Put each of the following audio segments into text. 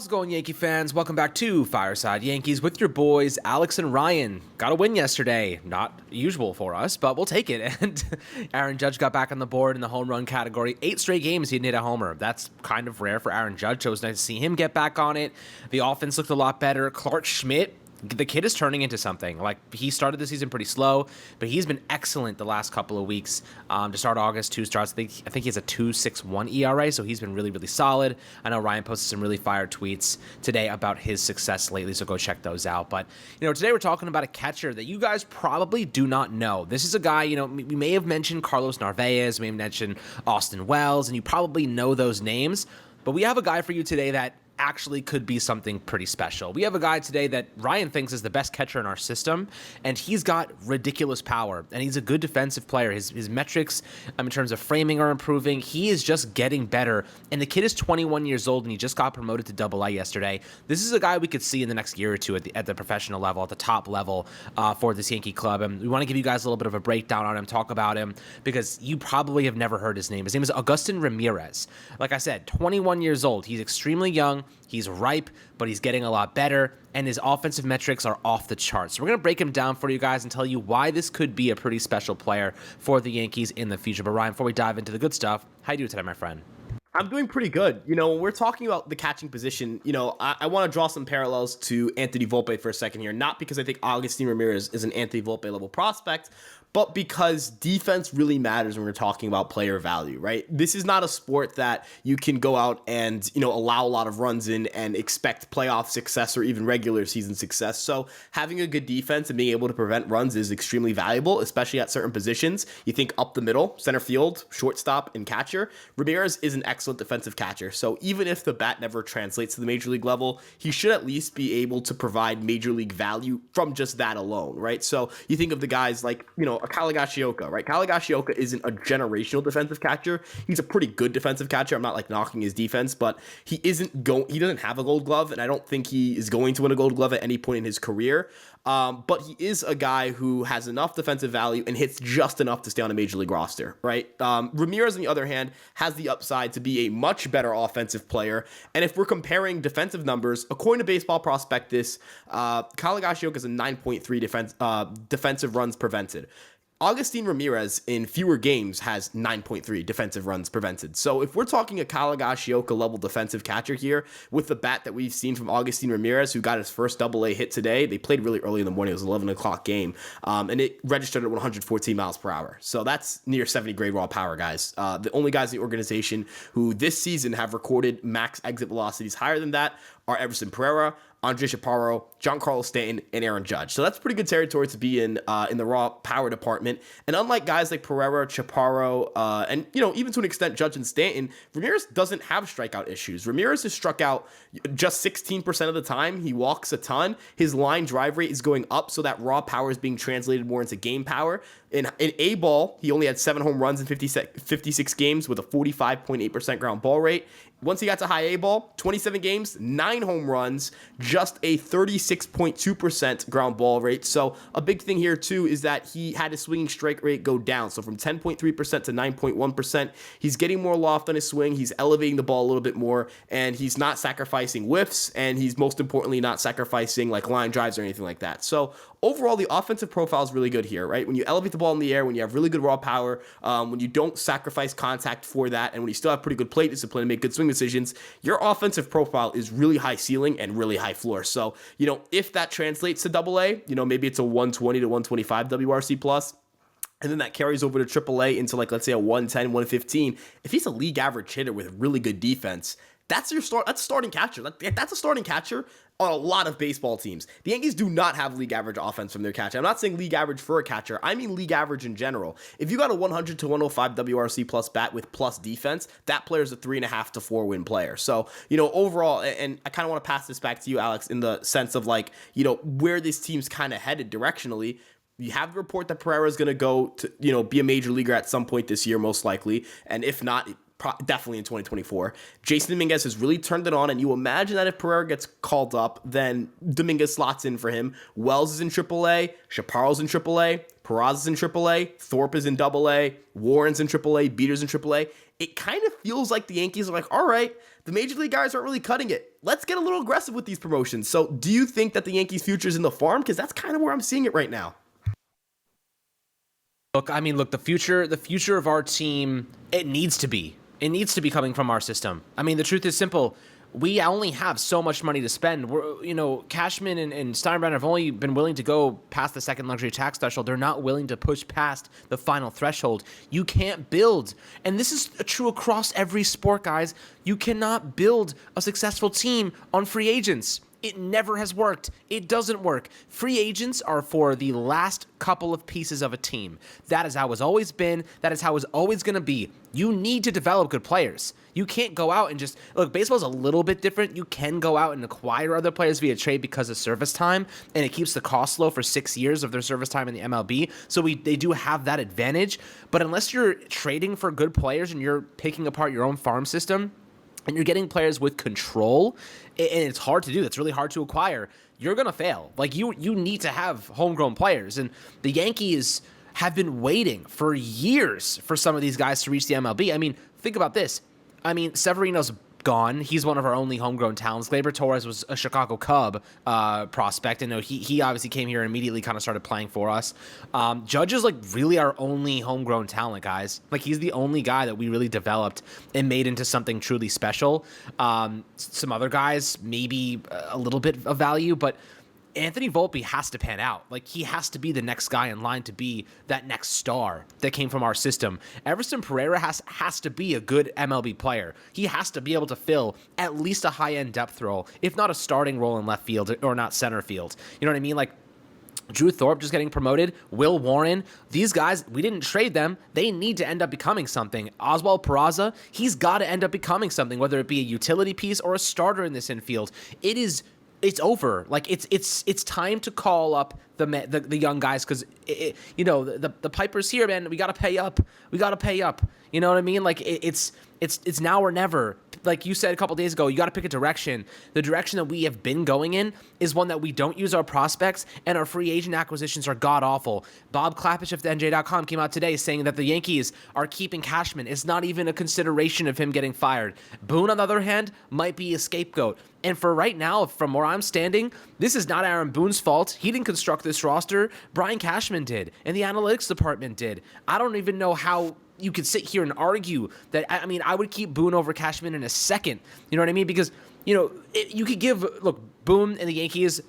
How's it going, Yankee fans? Welcome back to Fireside Yankees with your boys, Alex and Ryan. Got a win yesterday. Not usual for us, but we'll take it. And Aaron Judge got back on the board in the home run category. 8 straight games he didn't hit a homer. That's kind of rare for Aaron Judge, so it was nice to see him get back on it. The offense looked a lot better. Clark Schmidt, the kid is turning into something. Like, he started the season pretty slow, but he's been excellent the last couple of weeks. To start August, 2 starts. I think he has a 2.61 ERA, so he's been really, really solid. I know Ryan posted some really fire tweets today about his success lately, so go check those out. But, today we're talking about a catcher that you guys probably do not know. This is a guy, we may have mentioned Carlos Narvaez, we may have mentioned Austin Wells, and you probably know those names. But we have a guy for you today that actually could be something pretty special. We have a guy today that Ryan thinks is the best catcher in our system, and he's got ridiculous power, and he's a good defensive player. His metrics in terms of framing are improving. He is just getting better, and the kid is 21 years old, and he just got promoted to Double A yesterday. This is a guy we could see in the next year or two at the professional level, at the top level for this Yankee club, and we want to give you guys a little bit of a breakdown on him, talk about him, because you probably have never heard his name. His name is Augustine Ramirez. Like I said, 21 years old. He's extremely young. He's ripe, but he's getting a lot better, and his offensive metrics are off the charts. So we're going to break him down for you guys and tell you why this could be a pretty special player for the Yankees in the future. But Ryan, before we dive into the good stuff, how you doing today, my friend? I'm doing pretty good. When we're talking about the catching position, I want to draw some parallels to Anthony Volpe for a second here. Not because I think Augustine Ramirez is an Anthony Volpe level prospect, but because defense really matters when we're talking about player value, right? This is not a sport that you can go out and, allow a lot of runs in and expect playoff success or even regular season success. So having a good defense and being able to prevent runs is extremely valuable, especially at certain positions. You think up the middle, center field, shortstop, and catcher. Ramirez is an excellent defensive catcher. So even if the bat never translates to the major league level, he should at least be able to provide major league value from just that alone, right? So you think of the guys like, a Kawagashioka, right? Kawagashioka isn't a generational defensive catcher. He's a pretty good defensive catcher. I'm not like knocking his defense, but he doesn't have a Gold Glove, and I don't think he is going to win a Gold Glove at any point in his career. But he is a guy who has enough defensive value and hits just enough to stay on a major league roster, right? Ramirez, on the other hand, has the upside to be a much better offensive player. And if we're comparing defensive numbers, according to Baseball Prospectus, Kawagashioka is a 9.3 defensive runs prevented. Augustine Ramirez in fewer games has 9.3 defensive runs prevented. So if we're talking a Kawagashioka level defensive catcher here with the bat that we've seen from Augustine Ramirez, who got his first Double A hit today, they played really early in the morning. It was an 11 o'clock game, and it registered at 114 miles per hour. So that's near 70 grade raw power, guys. The only guys in the organization who this season have recorded max exit velocities higher than that are Everson Pereira, Andre Chaparro, Giancarlo Stanton, and Aaron Judge. So that's pretty good territory to be in the raw power department. And unlike guys like Pereira, Chaparro, and even to an extent Judge and Stanton, Ramirez doesn't have strikeout issues. Ramirez has struck out just 16% of the time. He walks a ton. His line drive rate is going up, so that raw power is being translated more into game power. In A ball, he only had 7 home runs in 56 games with a 45.8% ground ball rate. Once he got to high A ball, 27 games, 9 home runs, just a 36.2% ground ball rate. So a big thing here too is that he had his swinging strike rate go down. So from 10.3% to 9.1%, he's getting more loft on his swing. He's elevating the ball a little bit more, and he's not sacrificing whiffs, and he's most importantly not sacrificing like line drives or anything like that. So overall, the offensive profile is really good here, right? When you elevate the ball in the air, when you have really good raw power, when you don't sacrifice contact for that, and when you still have pretty good plate discipline and make good swing decisions, your offensive profile is really high ceiling and really high floor. So, if that translates to Double A, maybe it's a 120 to 125 WRC plus, and then that carries over to Triple A into let's say a 110, 115. If he's a league average hitter with really good defense, that's a starting catcher. That's a starting catcher on a lot of baseball teams. The Yankees do not have league average offense from their catcher. I'm not saying league average for a catcher. I mean league average in general. If you got a 100 to 105 WRC plus bat with plus defense, that player is a 3.5 to 4 win player. So, overall, and I kind of want to pass this back to you, Alex, in the sense of where this team's kind of headed directionally. You have the report that Pereira is going to go to, be a major leaguer at some point this year, most likely. And if not, definitely in 2024. Jason Dominguez has really turned it on, and you imagine that if Pereira gets called up, then Dominguez slots in for him. Wells is in AAA, Chaparro's in AAA, Peraza is in AAA, Thorpe is in AA, Warren's in AAA, Beater's in AAA. It kind of feels like the Yankees are like, all right, the major league guys aren't really cutting it. let's get a little aggressive with these promotions. So do you think that the Yankees' future is in the farm? Because that's kind of where I'm seeing it right now. Look, the future of our team, it needs to be coming from our system. I mean, the truth is simple. We only have so much money to spend. Cashman and Steinbrenner have only been willing to go past the second luxury tax threshold. They're not willing to push past the final threshold. You can't build, and this is true across every sport, guys. You cannot build a successful team on free agents. It never has worked. It doesn't work. Free agents are for the last couple of pieces of a team. That is how it's always been. That is how it's always going to be. You need to develop good players. You can't go out and just look. Baseball's a little bit different. You can go out and acquire other players via trade because of service time, and it keeps the cost low for 6 years of their service time in the MLB. So they do have that advantage. But unless you're trading for good players and you're picking apart your own farm system, and you're getting players with control, and it's hard to do. It's really hard to acquire. You're going to fail. Like, you need to have homegrown players. And the Yankees have been waiting for years for some of these guys to reach the MLB. I mean, think about this. I mean, Severino's gone. He's one of our only homegrown talents. Gleyber Torres was a Chicago Cub prospect, and he obviously came here and immediately kind of started playing for us. Judge is like really our only homegrown talent, guys. Like, he's the only guy that we really developed and made into something truly special. Some other guys, maybe a little bit of value, but Anthony Volpe has to pan out. Like, he has to be the next guy in line to be that next star that came from our system. Everson Pereira has to be a good MLB player. He has to be able to fill at least a high-end depth role, if not a starting role in left field or not center field. You know what I mean? Like, Drew Thorpe just getting promoted, Will Warren, these guys, we didn't trade them. They need to end up becoming something. Oswald Peraza, he's got to end up becoming something, whether it be a utility piece or a starter in this infield. It's over. Like, it's time to call up the young guys, because the Piper's here, man. We gotta pay up. You know what I mean? Like, it's now or never. Like you said a couple days ago, you got to pick a direction. The direction that we have been going in is one that we don't use our prospects, and our free agent acquisitions are god-awful. Bob Klapisch of NJ.com came out today saying that the Yankees are keeping Cashman. It's not even a consideration of him getting fired. Boone, on the other hand, might be a scapegoat. And for right now, from where I'm standing, this is not Aaron Boone's fault. He didn't construct this roster. Brian Cashman did, and the analytics department did. I don't even know how you could sit here and argue that. I mean, I would keep Boone over Cashman in a second. You know what I mean? Because, you could give, look, Boone and the Yankees,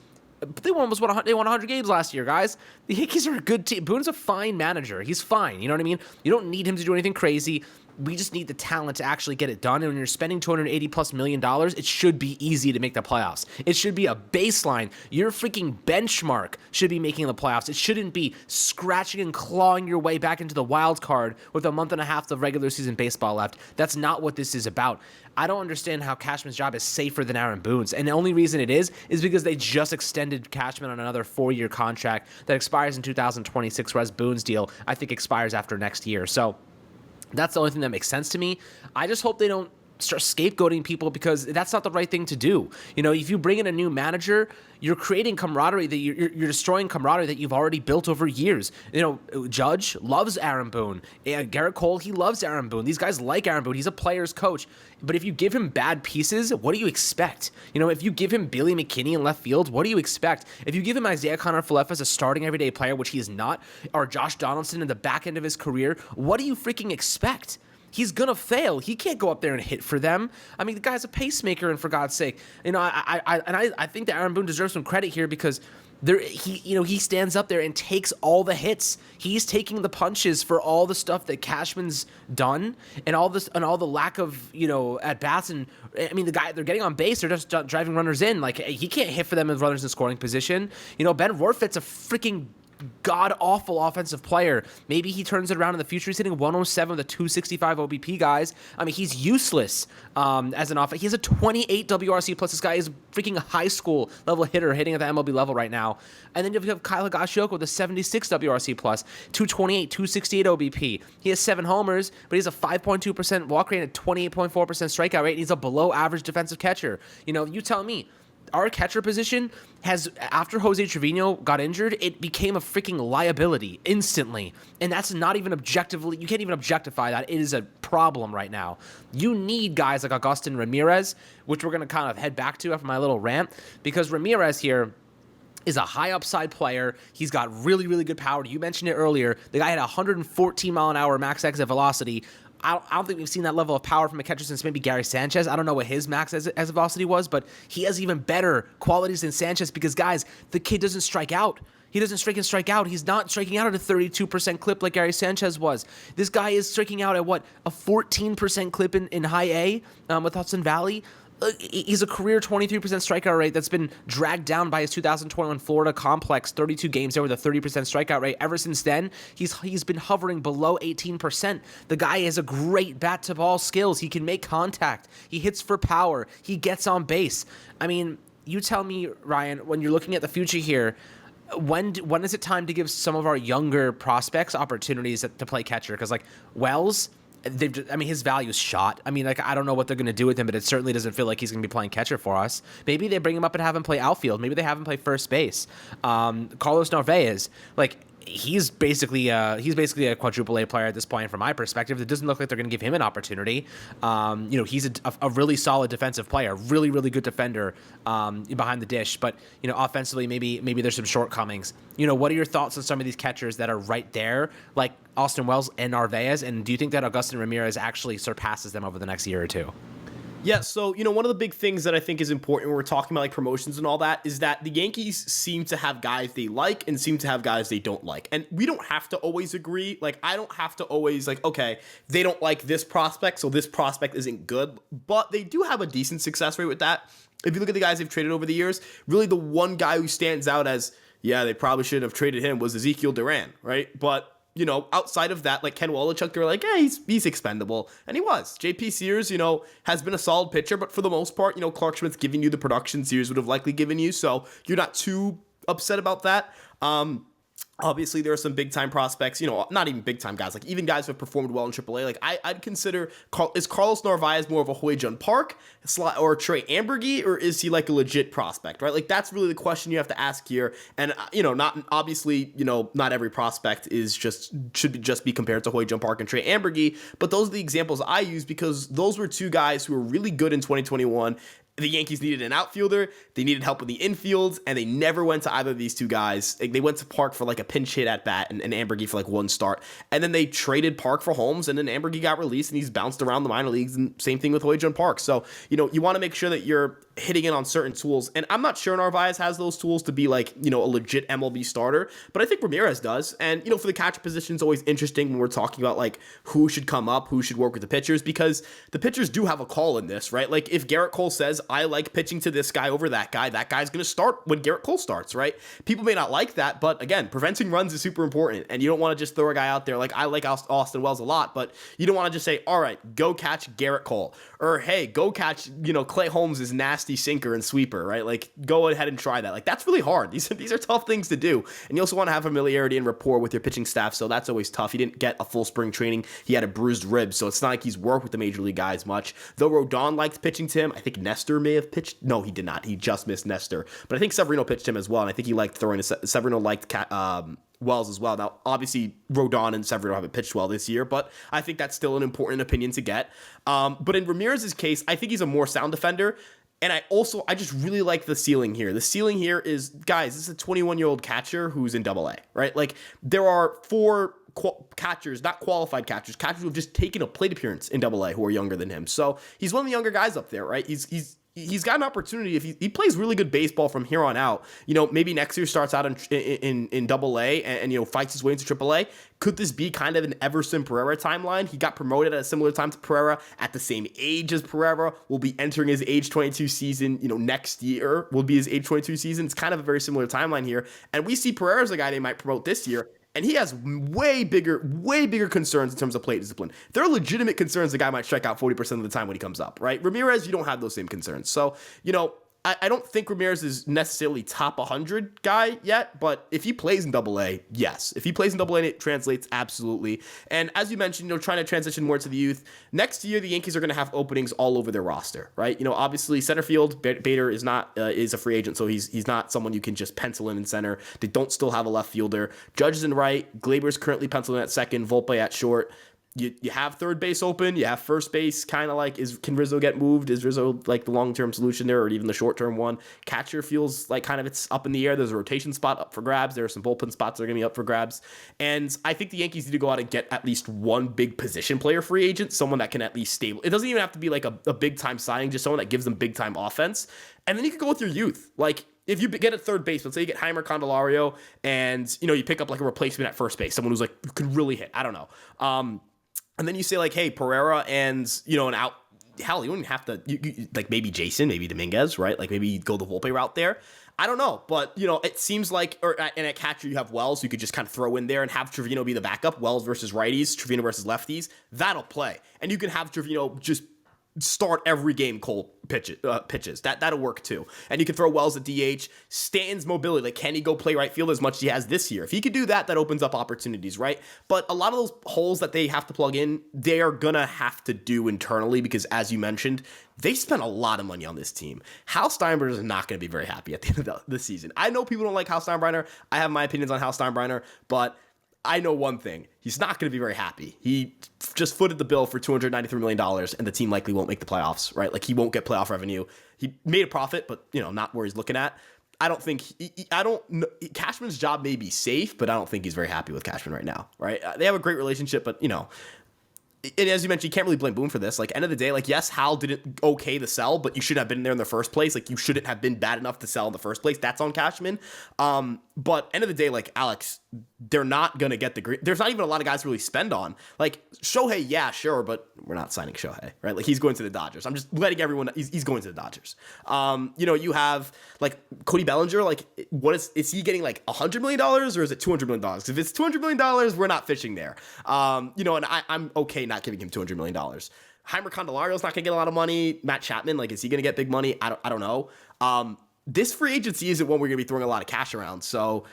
they won 100 games last year, guys. The Yankees are a good team. Boone's a fine manager. He's fine. You know what I mean? You don't need him to do anything crazy. We just need the talent to actually get it done. And when you're spending $280+ million, it should be easy to make the playoffs. It should be a baseline. Your freaking benchmark should be making the playoffs. It shouldn't be scratching and clawing your way back into the wild card with a month and a half of regular season baseball left. That's not what this is about. I don't understand how Cashman's job is safer than Aaron Boone's. And the only reason it is because they just extended Cashman on another 4-year contract that expires in 2026, whereas Boone's deal, I think, expires after next year. So that's the only thing that makes sense to me. I just hope they don't start scapegoating people, because that's not the right thing to do. If you bring in a new manager, you're creating camaraderie that you're destroying camaraderie that you've already built over years. Judge loves Aaron Boone. Garrett Cole, he loves Aaron Boone. These guys like Aaron Boone. He's a player's coach. But if you give him bad pieces, what do you expect? If you give him Billy McKinney in left field, what do you expect? If you give him Isaiah Connor-Falefa as a starting everyday player, which he is not, or Josh Donaldson in the back end of his career, what do you freaking expect? He's going to fail. He can't go up there and hit for them. I mean, the guy's a pacemaker, and for God's sake. I think that Aaron Boone deserves some credit here, because he stands up there and takes all the hits. He's taking the punches for all the stuff that Cashman's done, and all the lack of, at bats. And I mean, the guy, they're getting on base, they're just driving runners in. Like, he can't hit for them with runners in scoring position. Ben Rorfit's a freaking god-awful offensive player. Maybe he turns it around in the future. He's hitting 107 with a 265 OBP, guys. I mean, he's useless as an offense. He has a 28 WRC+. This guy is freaking a high school level hitter hitting at the MLB level right now. And then you have Kyle Higashioka with a 76 WRC+, 228, 268 OBP. He has 7 homers, but he has a 5.2% walk rate and a 28.4% strikeout rate, and he's a below-average defensive catcher. You tell me. our catcher position has, after Jose Trevino got injured, it became a freaking liability instantly. And that's not even objectively, you can't even objectify that. It is a problem right now. You need guys like Augustine, Ramirez, which we're going to kind of head back to after my little rant, because Ramirez here is a high upside player. He's got really, really good power. You mentioned it earlier. The guy had 114 mile an hour max exit velocity. I don't think we've seen that level of power from a catcher since maybe Gary Sanchez. I don't know what his max exit velocity was, but he has even better qualities than Sanchez because, guys, the kid doesn't strike out. He doesn't strike out. He's not striking out at a 32% clip like Gary Sanchez was. This guy is striking out at what, a 14% clip in high A with Hudson Valley. He's a career 23% strikeout rate that's been dragged down by his 2021 Florida complex, 32 games there with a 30% strikeout rate. Ever since then, he's been hovering below 18%. The guy has a great bat-to-ball skills. He can make contact. He hits for power. He gets on base. I mean, you tell me, Ryan, when you're looking at the future here, when is it time to give some of our younger prospects opportunities to play catcher? Because, like, Wells, his value is shot. I mean, like, I don't know what they're going to do with him, but it certainly doesn't feel like he's going to be playing catcher for us. Maybe they bring him up and have him play outfield. Maybe they have him play first base. Carlos Narvaez, like, he's basically a quadruple A player at this point from my perspective. It doesn't look like they're going to give him an opportunity. He's a really solid defensive player, really, really good defender behind the dish. But, offensively, maybe there's some shortcomings. What are your thoughts on some of these catchers that are right there, like Austin Wells and Narvaez? And do you think that Augustine Ramirez actually surpasses them over the next year or two? Yeah, so, one of the big things that I think is important when we're talking about, like, promotions and all that is that the Yankees seem to have guys they like and seem to have guys they don't like. And we don't have to always agree. Like, I don't have to always, like, okay, they don't like this prospect, so this prospect isn't good. But they do have a decent success rate with that. If you look at the guys they've traded over the years, really the one guy who stands out as, yeah, they probably should have traded him was Ezekiel Duran, right? But outside of that, like Ken Wolochuk, they're like, yeah, he's expendable. And he was. JP Sears, has been a solid pitcher, but for the most part, Clark Schmidt's giving you the production Sears would have likely given you. So you're not too upset about that. Obviously, there are some big-time prospects, not even big-time guys, like even guys who have performed well in AAA. Like, I'd consider, is Carlos Narvaez more of a Hoyjun Park or Trey Ambergy, or is he like a legit prospect, right? Like, that's really the question you have to ask here. And, not obviously, not every prospect should just be compared to Hoyjun Park and Trey Ambergy, but those are the examples I use because those were two guys who were really good in 2021. The Yankees needed an outfielder, they needed help in the infield, and they never went to either of these two guys. They went to Park for like a pinch hit at bat and Ambergy for like one start. And then they traded Park for Holmes, and then Ambergy got released, and he's bounced around the minor leagues, and same thing with Hoyjun Park. So, you want to make sure that you're hitting in on certain tools. And I'm not sure Narvaez has those tools to be like, a legit MLB starter, but I think Ramirez does. And, for the catcher position, it's always interesting when we're talking about like who should come up, who should work with the pitchers, because the pitchers do have a call in this, right? Like if Garrett Cole says, I like pitching to this guy over that guy's going to start when Garrett Cole starts, right? People may not like that, but again, preventing runs is super important. And you don't want to just throw a guy out there. Like I like Austin Wells a lot, but you don't want to just say, all right, go catch Garrett Cole, or hey, go catch, Clay Holmes' nasty sinker and sweeper, right? Like go ahead and try that. Like that's really hard. These are tough things to do. And you also want to have familiarity and rapport with your pitching staff. So that's always tough. He didn't get a full spring training. He had a bruised rib. So it's not like he's worked with the major league guys much. Though Rodon liked pitching to him. I think Nestor may have pitched. No, he did not. He just missed Nestor. But I think Severino pitched him as well. And I think he liked throwing to Severino liked Wells as well. Now, obviously, Rodon and Severino haven't pitched well this year, but I think that's still an important opinion to get. But in Ramirez's case, I think he's a more sound defender. And I just really like the ceiling here. The ceiling here is, guys, this is a 21-year-old catcher who's in AA, right? Like, there are four catchers, not qualified catchers who have just taken a plate appearance in AA who are younger than him. So he's one of the younger guys up there, right? He's got an opportunity if he plays really good baseball from here on out. Maybe next year starts out in AA and fights his way into AAA. Could this be kind of an Everson Pereira timeline? He got promoted at a similar time to Pereira, at the same age as Pereira. Will be entering his age 22 season. Next year will be his age 22 season. It's kind of a very similar timeline here, and we see Pereira as a guy they might promote this year. And he has way bigger concerns in terms of plate discipline. There are legitimate concerns the guy might strike out 40% of the time when he comes up, right? Ramirez, you don't have those same concerns. So, I don't think Ramirez is necessarily top 100 guy yet, but if he plays in AA, yes. If he plays in AA, it translates absolutely. And as you mentioned, trying to transition more to the youth. Next year, the Yankees are going to have openings all over their roster, right? Obviously center field, Bader is a free agent, so he's not someone you can just pencil in center. They don't still have a left fielder. Judge is in right. Gleyber's currently penciled in at second. Volpe at short. You have third base open, you have first base kind of like, can Rizzo get moved? Is Rizzo like the long-term solution there, or even the short-term one? Catcher feels like kind of it's up in the air. There's a rotation spot up for grabs. There are some bullpen spots that are going to be up for grabs. And I think the Yankees need to go out and get at least one big position player free agent, someone that can at least stable. It doesn't even have to be like a big-time signing, just someone that gives them big-time offense. And then you can go with your youth. Like, if you get at third base, let's say you get Heimer Candelario and, you pick up like a replacement at first base, someone who's like, who could really hit. I don't know. And then you say like, hey, Pereira and, an out, hell, you don't even have to, like maybe Jason, maybe Dominguez, right? Like maybe you go the Volpe route there. I don't know, but, it seems like, and at catcher you have Wells, you could just kind of throw in there and have Trevino be the backup, Wells versus righties, Trevino versus lefties. That'll play. And you can have Trevino just start every game cold pitches. That'll work too. And you can throw Wells at DH. Stanton's mobility, like can he go play right field as much as he has this year? If he could do that, that opens up opportunities, right? But a lot of those holes that they have to plug in, they are gonna have to do internally because, as you mentioned, they spent a lot of money on this team. Hal Steinbrenner is not going to be very happy at the end of the season. I know people don't like Hal Steinbrenner. I have my opinions on Hal Steinbrenner, but I know one thing. He's not going to be very happy. He just footed the bill for $293 million, and the team likely won't make the playoffs, right? Like, he won't get playoff revenue. He made a profit, but, not where he's looking at. I don't think I don't know. Cashman's job may be safe, but I don't think he's very happy with Cashman right now, right? They have a great relationship, but, and as you mentioned, you can't really blame Boone for this. Like, end of the day, like, yes, Hal didn't okay the sell, but you shouldn't have been there in the first place. Like, you shouldn't have been bad enough to sell in the first place. That's on Cashman. But end of the day, like, Alex, they're not going to get the green. There's not even a lot of guys to really spend on. Like, Shohei, yeah, sure, but we're not signing Shohei, right? Like, he's going to the Dodgers. I'm just letting everyone know he's going to the Dodgers. You have, like, Cody Bellinger. Like, what is he getting, like, $100 million or is it $200 million? If it's $200 million, we're not fishing there. And I'm okay not giving him $200 million. Heimer Candelario's not going to get a lot of money. Matt Chapman, like, is he going to get big money? I don't know. This free agency isn't one we're going to be throwing a lot of cash around. So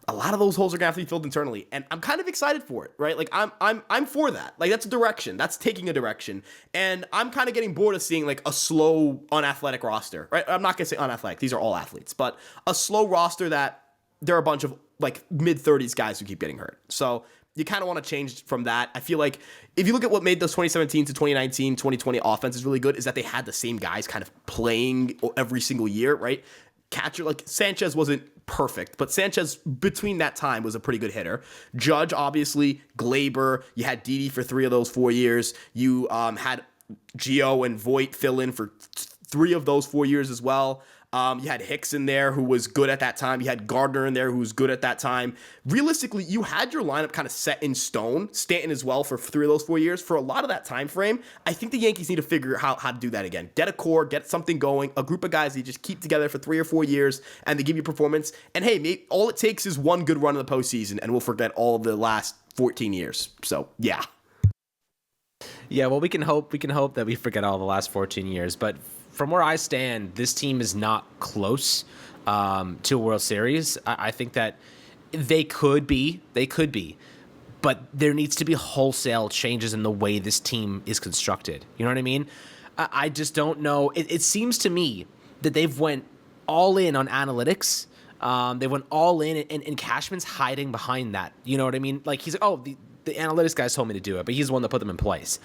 a lot of those holes are going to have to be filled internally. And I'm kind of excited for it, right? Like, I'm for that. Like, that's a direction. That's taking a direction. And I'm kind of getting bored of seeing, like, a slow, unathletic roster, right? I'm not going to say unathletic. These are all athletes. But a slow roster that there are a bunch of, like, mid-30s guys who keep getting hurt. So you kind of want to change from that. I feel like if you look at what made those 2017 to 2019, 2020 offenses really good is that they had the same guys kind of playing every single year, right? Catcher, like Sanchez wasn't perfect, but Sanchez between that time was a pretty good hitter. Judge, obviously, Gleyber, you had Didi for 3 of those 4 years. You had Gio and Voit fill in for 3 of those 4 years as well. You had Hicks in there who was good at that time. You had Gardner in there who was good at that time. Realistically, you had your lineup kind of set in stone. Stanton as well for 3 of those 4 years. For a lot of that time frame, I think the Yankees need to figure out how to do that again. Get a core, get something going, a group of guys that you just keep together for 3 or 4 years, and they give you performance. And hey, maybe all it takes is one good run in the postseason, and we'll forget all of the last 14 years. So, yeah. Yeah, well, we can hope that we forget all the last 14 years, but from where I stand, this team is not close to a World Series. I think that they could be, but there needs to be wholesale changes in the way this team is constructed. You know what I mean? I just don't know. It seems to me that they've went all in on analytics. They went all in, and Cashman's hiding behind that. You know what I mean? Like, he's like, oh, the analytics guys told me to do it, but he's the one that put them in place.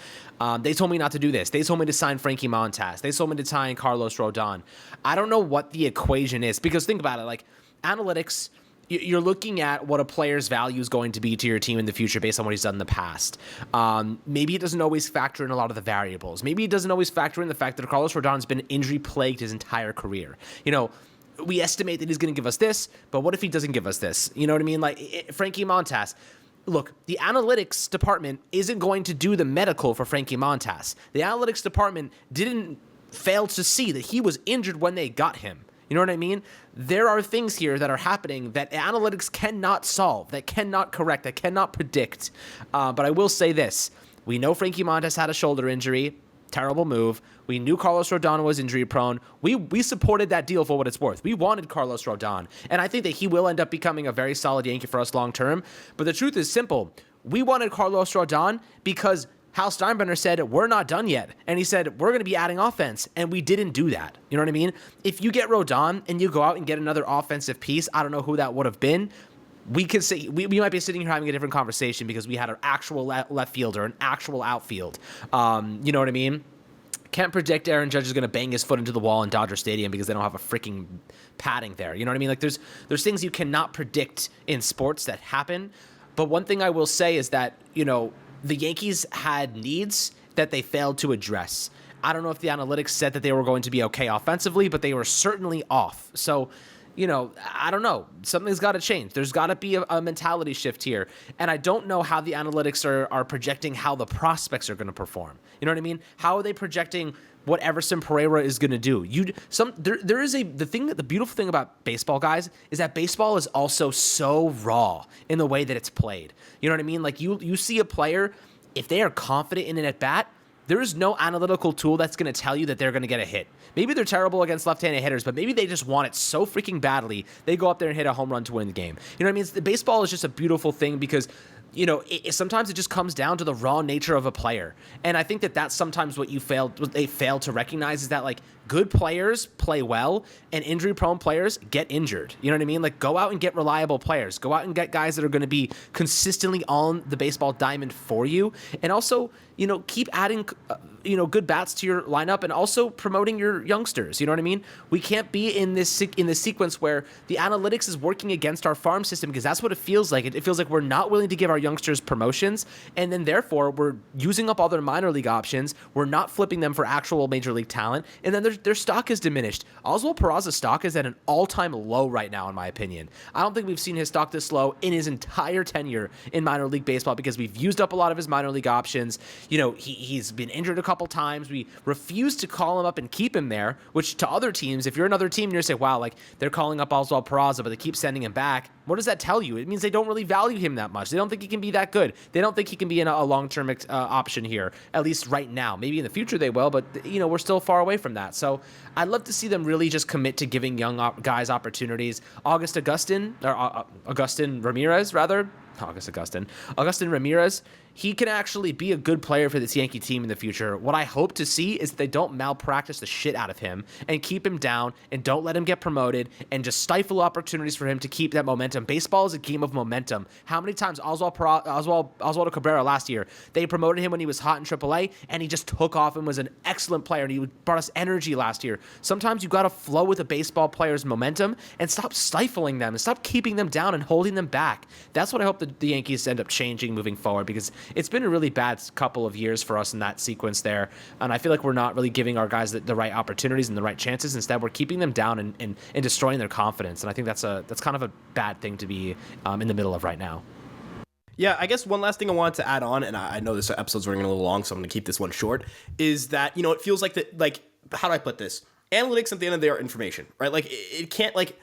They told me not to do this. They told me to sign Frankie Montas. They told me to sign Carlos Rodon. I don't know what the equation is, because think about it. Like, analytics, you're looking at what a player's value is going to be to your team in the future based on what he's done in the past. Maybe it doesn't always factor in a lot of the variables. Maybe it doesn't always factor in the fact that Carlos Rodon's been injury-plagued his entire career. We estimate that he's going to give us this, but what if he doesn't give us this? You know what I mean? Like, Frankie Montas. Look, the analytics department isn't going to do the medical for Frankie Montas. The analytics department didn't fail to see that he was injured when they got him. You know what I mean? There are things here that are happening that analytics cannot solve, that cannot correct, that cannot predict. But I will say this. We know Frankie Montas had a shoulder injury. Terrible move. We knew Carlos Rodon was injury prone. We supported that deal for what it's worth. We wanted Carlos Rodon. And I think that he will end up becoming a very solid Yankee for us long term. But the truth is simple. We wanted Carlos Rodon because Hal Steinbrenner said, we're not done yet. And he said, we're going to be adding offense. And we didn't do that. You know what I mean? If you get Rodon and you go out and get another offensive piece, I don't know who that would have been. We could say we might be sitting here having a different conversation because we had an actual left fielder, an actual outfield. You know what I mean? Can't predict Aaron Judge is going to bang his foot into the wall in Dodger Stadium because they don't have a freaking padding there. You know what I mean? Like there's things you cannot predict in sports that happen. But one thing I will say is that, you know, the Yankees had needs that they failed to address. I don't know if the analytics said that they were going to be okay offensively, but they were certainly off. So, you know, I don't know. Something's got to change. There's got to be a mentality shift here. And I don't know how the analytics are projecting how the prospects are going to perform. You know what I mean? How are they projecting what Everson Pereira is going to do? The beautiful thing about baseball, guys, is that baseball is also so raw in the way that it's played. You know what I mean? Like you see a player, if they are confident in an at-bat, there is no analytical tool that's going to tell you that they're going to get a hit. Maybe they're terrible against left-handed hitters, but maybe they just want it so freaking badly, they go up there and hit a home run to win the game. You know what I mean? Baseball is just a beautiful thing because, you know, sometimes it just comes down to the raw nature of a player. And I think that that's sometimes what they fail to recognize is that, like, good players play well and injury-prone players get injured. You know what I mean? Like, go out and get reliable players. Go out and get guys that are going to be consistently on the baseball diamond for you. And also, you know, keep adding, good bats to your lineup and also promoting your youngsters. You know what I mean? We can't be in this sequence where the analytics is working against our farm system because that's what it feels like. It feels like we're not willing to give our youngsters promotions, and then therefore we're using up all their minor league options. We're not flipping them for actual major league talent, and then their stock is diminished. Oswald Peraza's stock is at an all-time low right now, in my opinion. I don't think we've seen his stock this low in his entire tenure in minor league baseball because we've used up a lot of his minor league options. You know, he's been injured a couple times. We refuse to call him up and keep him there, which to other teams, if you're another team, you're saying, wow, like they're calling up Oswald Peraza, but they keep sending him back. What does that tell you? It means they don't really value him that much. They don't think he can be that good. They don't think he can be a long-term option here, at least right now. Maybe in the future they will, but, you know, we're still far away from that. So I'd love to see them really just commit to giving young guys opportunities. Augustine Ramirez, Augustine Ramirez, he can actually be a good player for this Yankee team in the future. What I hope to see is that they don't malpractice the shit out of him and keep him down and don't let him get promoted and just stifle opportunities for him to keep that momentum. Baseball is a game of momentum. How many times Oswaldo Cabrera last year, they promoted him when he was hot in AAA and he just took off and was an excellent player and he brought us energy last year. Sometimes you got to flow with a baseball player's momentum and stop stifling them and stop keeping them down and holding them back. That's what I hope the Yankees end up changing moving forward because it's been a really bad couple of years for us in that sequence there. And I feel like we're not really giving our guys the right opportunities and the right chances. Instead, we're keeping them down and destroying their confidence. And I think that's kind of a bad thing to be in the middle of right now. Yeah, I guess one last thing I wanted to add on, and I know this episode's running a little long, so I'm going to keep this one short, is that, you know, it feels like that, like, how do I put this? Analytics at the end of the day are information, right? Like, it can't, like,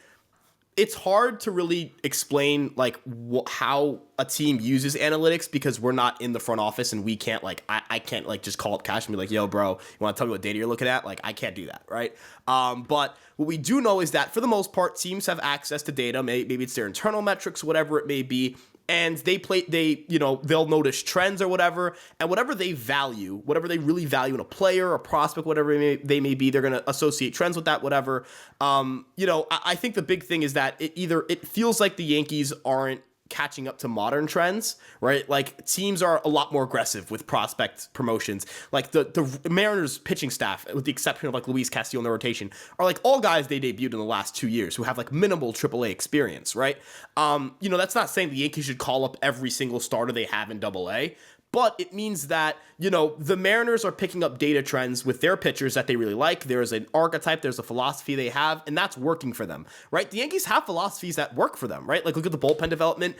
it's hard to really explain, like, how a team uses analytics because we're not in the front office and we can't, like, I can't, like, just call up Cash and be like, yo, bro, you want to tell me what data you're looking at? Like, I can't do that, right? But what we do know is that, for the most part, teams have access to data. Maybe it's their internal metrics, whatever it may be, and they'll notice trends or whatever, and whatever they really value in a player, a prospect, whatever they may be, they're going to associate trends with that, whatever. I think the big thing is that it feels like the Yankees aren't catching up to modern trends, right? Like, teams are a lot more aggressive with prospect promotions. Like, the Mariners pitching staff, with the exception of, like, Luis Castillo in the rotation, are, like, all guys they debuted in the last 2 years who have, like, minimal AAA experience, right? That's not saying the Yankees should call up every single starter they have in AA, but it means that, the Mariners are picking up data trends with their pitchers that they really like. There's an archetype, there's a philosophy they have, and that's working for them, right? The Yankees have philosophies that work for them, right? Like, look at the bullpen development,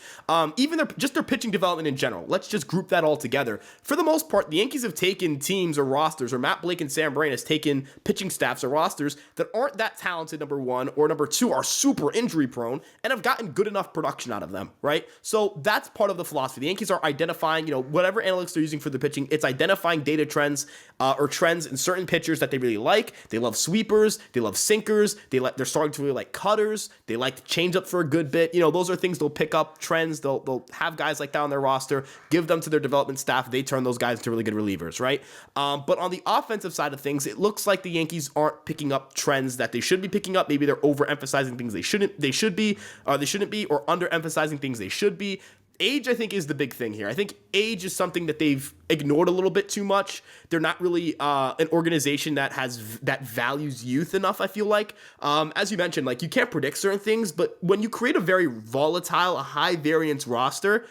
even their pitching development in general. Let's just group that all together. For the most part, the Yankees have taken teams or rosters, or Matt Blake and Sam Brain has taken pitching staffs or rosters that aren't that talented, number one, or number two, are super injury prone, and have gotten good enough production out of them, right? So that's part of the philosophy. The Yankees are identifying, whatever whatever analytics they're using for the pitching, it's identifying data trends or trends in certain pitchers that they really like. They love sweepers, they love sinkers, they're starting to really like cutters, they like to change up for a good bit. Those are things they'll pick up, trends. They'll have guys like that on their roster, give them to their development staff. They turn those guys into really good relievers, right? But on the offensive side of things, it looks like the Yankees aren't picking up trends that they should be picking up. Maybe they're overemphasizing things they shouldn't be, or underemphasizing things they should be. Age, I think, is the big thing here. I think age is something that they've ignored a little bit too much. They're not really an organization that values youth enough, I feel like. As you mentioned, like, you can't predict certain things, but when you create a very volatile, a high variance roster,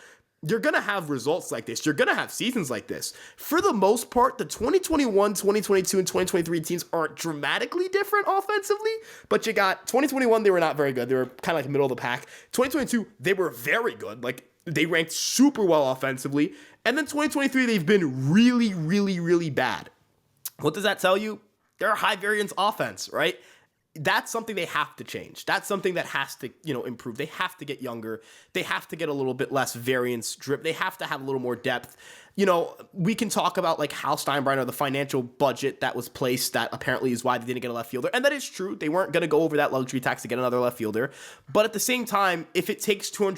you're going to have results like this. You're going to have seasons like this. For the most part, the 2021, 2022, and 2023 teams aren't dramatically different offensively, but you got 2021, they were not very good. They were kind of like middle of the pack. 2022, they were very good. Like, they ranked super well offensively. And then 2023, they've been really, really, really bad. What does that tell you? They're a high variance offense, right? That's something they have to change. That's something that has to, improve. They have to get younger. They have to get a little bit less variance drip. They have to have a little more depth. We can talk about like Hal Steinbrenner, the financial budget that was placed that apparently is why they didn't get a left fielder. And that is true. They weren't going to go over that luxury tax to get another left fielder. But at the same time, if it takes over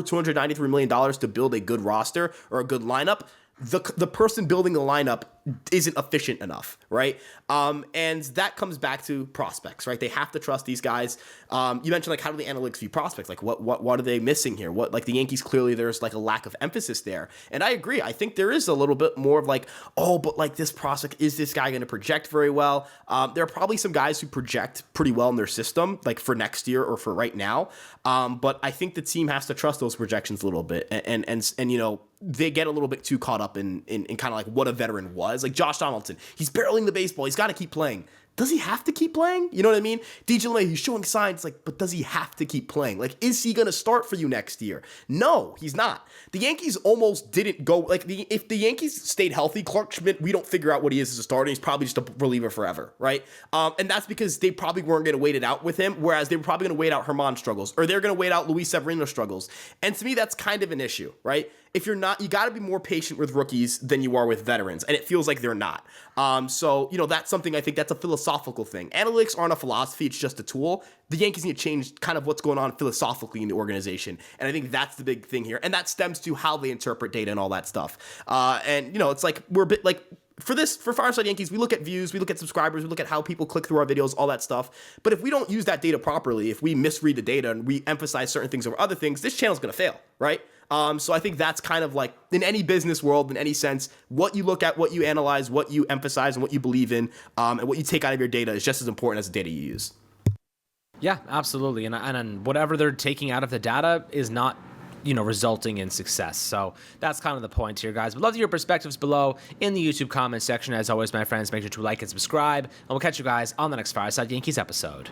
$293 million to build a good roster or a good lineup, the person building the lineup isn't efficient enough, right? And that comes back to prospects, right? They have to trust these guys. You mentioned, like, how do the analytics view prospects? Like, what are they missing here? Like, the Yankees, clearly there's like a lack of emphasis there. And I agree. I think there is a little bit more of like, but like, this prospect, is this guy going to project very well? There are probably some guys who project pretty well in their system, like for next year or for right now. But I think the team has to trust those projections a little bit. And they get a little bit too caught up in kind of like what a veteran was. Like Josh Donaldson, he's barreling the baseball. He's got to keep playing. Does he have to keep playing? You know what I mean? DJ LeMay, he's showing signs, like, but does he have to keep playing? Like, is he going to start for you next year? No, he's not. The Yankees almost didn't go, like, if the Yankees stayed healthy, Clark Schmidt, we don't figure out what he is as a starter. He's probably just a reliever forever, right? And that's because they probably weren't going to wait it out with him, whereas they were probably going to wait out Herman's struggles, or they're going to wait out Luis Severino's struggles. And to me, that's kind of an issue, right? If you're not, you got to be more patient with rookies than you are with veterans, and it feels like they're not. So that's something, I think that's a philosophical thing. Analytics aren't a philosophy, it's just a tool. The Yankees need to change kind of what's going on philosophically in the organization, and I think that's the big thing here, and that stems to how they interpret data and all that stuff. It's like we're a bit like, for Fireside Yankees, we look at views, we look at subscribers, we look at how people click through our videos, all that stuff. But if we don't use that data properly, if we misread the data and we emphasize certain things over other things, this channel's going to fail, right? So I think that's kind of like, in any business world, in any sense, what you look at, what you analyze, what you emphasize, and what you believe in, and what you take out of your data is just as important as the data you use. Yeah, absolutely. And whatever they're taking out of the data is not resulting in success. So that's kind of the point here, guys. We'd love to hear your perspectives below in the YouTube comment section. As always, my friends, make sure to like and subscribe, and we'll catch you guys on the next Fireside Yankees episode.